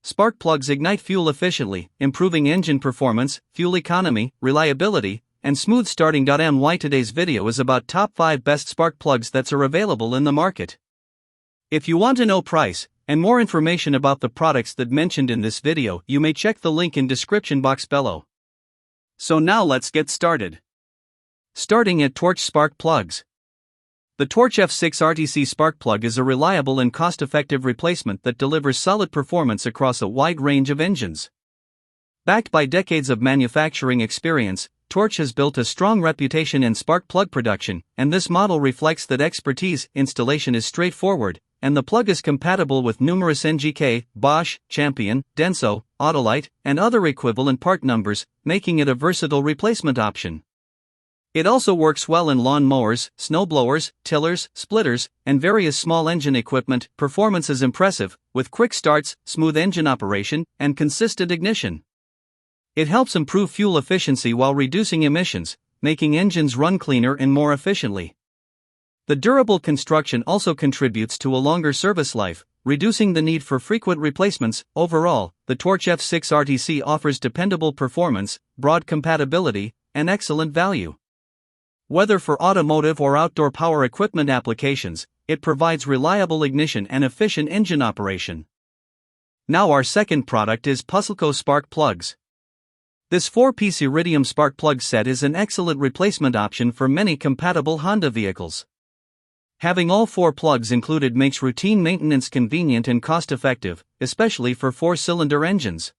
spark plugs ignite fuel efficiently, improving engine performance, fuel economy, reliability, and smooth starting. My today's video is about top 5 best spark plugs that are available in the market. If you want to know price and more information about the products that mentioned in this video, you may check the link in description box below. So now let's get started. Starting at Torch Spark Plugs. The Torch F6 RTC spark plug is a reliable and cost-effective replacement that delivers solid performance across a wide range of engines. Backed by decades of manufacturing experience, Torch has built a strong reputation in spark plug production, and this model reflects that expertise. Installation is straightforward, and the plug is compatible with numerous NGK, Bosch, Champion, Denso, Autolite, and other equivalent part numbers, making it a versatile replacement option. It also works well in lawn mowers, snowblowers, tillers, splitters, and various small engine equipment. Performance is impressive, with quick starts, smooth engine operation, and consistent ignition. It helps improve fuel efficiency while reducing emissions, making engines run cleaner and more efficiently. The durable construction also contributes to a longer service life, reducing the need for frequent replacements. Overall, the Torch F6 RTC offers dependable performance, broad compatibility, and excellent value. Whether for automotive or outdoor power equipment applications, it provides reliable ignition and efficient engine operation. Now our second product is Puzzleco Spark Plugs. This 4-piece Iridium spark plug set is an excellent replacement option for many compatible Honda vehicles. Having all 4 plugs included makes routine maintenance convenient and cost-effective, especially for 4-cylinder engines.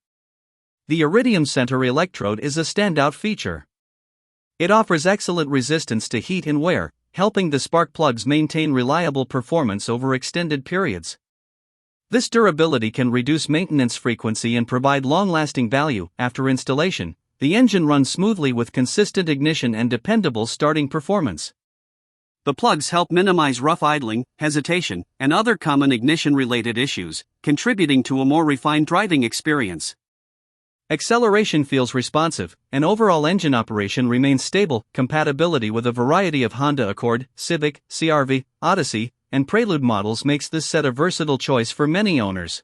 The Iridium center electrode is a standout feature. It offers excellent resistance to heat and wear, helping the spark plugs maintain reliable performance over extended periods. This durability can reduce maintenance frequency and provide long-lasting value. After installation, the engine runs smoothly with consistent ignition and dependable starting performance. The plugs help minimize rough idling, hesitation, and other common ignition-related issues, contributing to a more refined driving experience. Acceleration feels responsive, and overall engine operation remains stable. Compatibility with a variety of Honda Accord, Civic, CR-V, Odyssey, and Prelude models makes this set a versatile choice for many owners.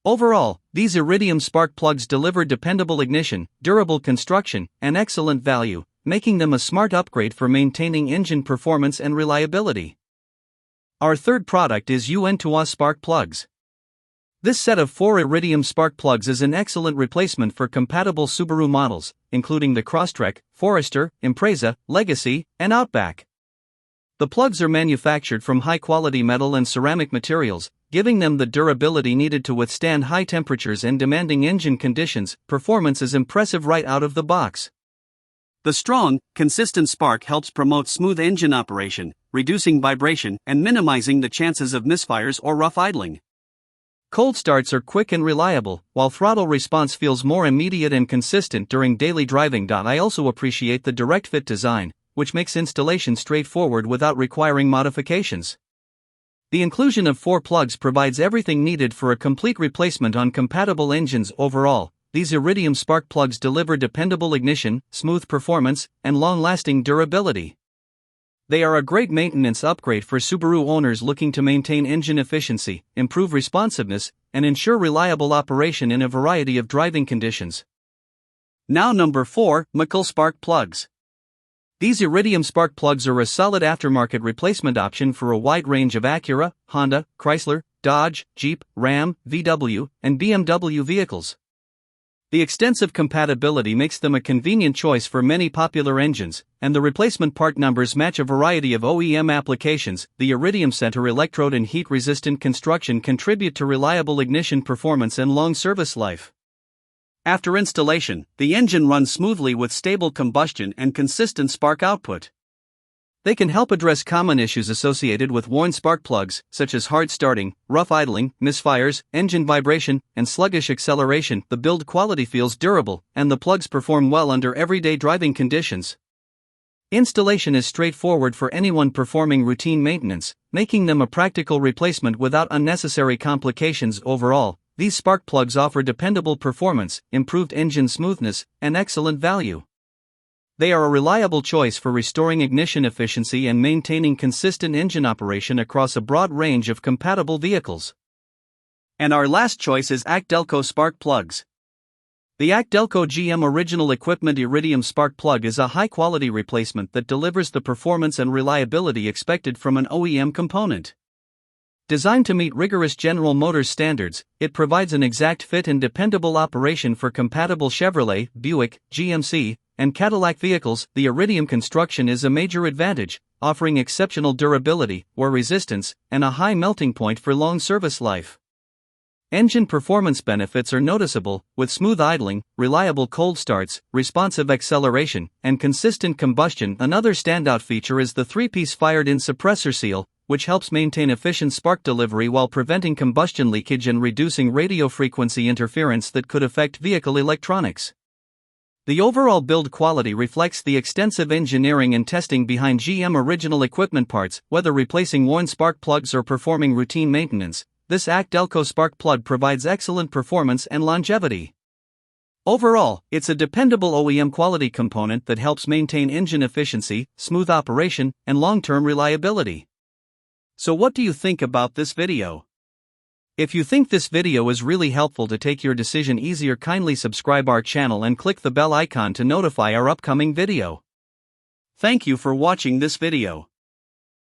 Overall, these Iridium spark plugs deliver dependable ignition, durable construction, and excellent value, making them a smart upgrade for maintaining engine performance and reliability. Our third product is Yuantuo spark plugs. This set of 4 Iridium spark plugs is an excellent replacement for compatible Subaru models, including the Crosstrek, Forester, Impreza, Legacy, and Outback. The plugs are manufactured from high-quality metal and ceramic materials, giving them the durability needed to withstand high temperatures and demanding engine conditions. Performance is impressive right out of the box. The strong, consistent spark helps promote smooth engine operation, reducing vibration and minimizing the chances of misfires or rough idling. Cold starts are quick and reliable, while throttle response feels more immediate and consistent during daily driving. I also appreciate the direct fit design, which makes installation straightforward without requiring modifications. The inclusion of 4 plugs provides everything needed for a complete replacement on compatible engines. Overall, these Iridium spark plugs deliver dependable ignition, smooth performance, and long-lasting durability. They are a great maintenance upgrade for Subaru owners looking to maintain engine efficiency, improve responsiveness, and ensure reliable operation in a variety of driving conditions. Now number 4, Mickle spark plugs. These Iridium spark plugs are a solid aftermarket replacement option for a wide range of Acura, Honda, Chrysler, Dodge, Jeep, Ram, VW, and BMW vehicles. The extensive compatibility makes them a convenient choice for many popular engines, and the replacement part numbers match a variety of OEM applications. The Iridium center electrode and heat-resistant construction contribute to reliable ignition performance and long service life. After installation, the engine runs smoothly with stable combustion and consistent spark output. They can help address common issues associated with worn spark plugs, such as hard starting, rough idling, misfires, engine vibration, and sluggish acceleration. The build quality feels durable, and the plugs perform well under everyday driving conditions. Installation is straightforward for anyone performing routine maintenance, making them a practical replacement without unnecessary complications. Overall, these spark plugs offer dependable performance, improved engine smoothness, and excellent value. They are a reliable choice for restoring ignition efficiency and maintaining consistent engine operation across a broad range of compatible vehicles. And our last choice is ACDelco spark plugs. The ACDelco GM Original Equipment Iridium spark plug is a high-quality replacement that delivers the performance and reliability expected from an OEM component. Designed to meet rigorous General Motors standards, it provides an exact fit and dependable operation for compatible Chevrolet, Buick, GMC, and Cadillac vehicles. The Iridium construction is a major advantage, offering exceptional durability, wear resistance, and a high melting point for long service life. Engine performance benefits are noticeable, with smooth idling, reliable cold starts, responsive acceleration, and consistent combustion. Another standout feature is the 3-piece fired-in suppressor seal, which helps maintain efficient spark delivery while preventing combustion leakage and reducing radio frequency interference that could affect vehicle electronics. The overall build quality reflects the extensive engineering and testing behind GM original equipment parts. Whether replacing worn spark plugs or performing routine maintenance, this ACDelco spark plug provides excellent performance and longevity. Overall, it's a dependable OEM quality component that helps maintain engine efficiency, smooth operation, and long-term reliability. So what do you think about this video? If you think this video is really helpful to take your decision easier, kindly subscribe our channel and click the bell icon to notify our upcoming video. Thank you for watching this video.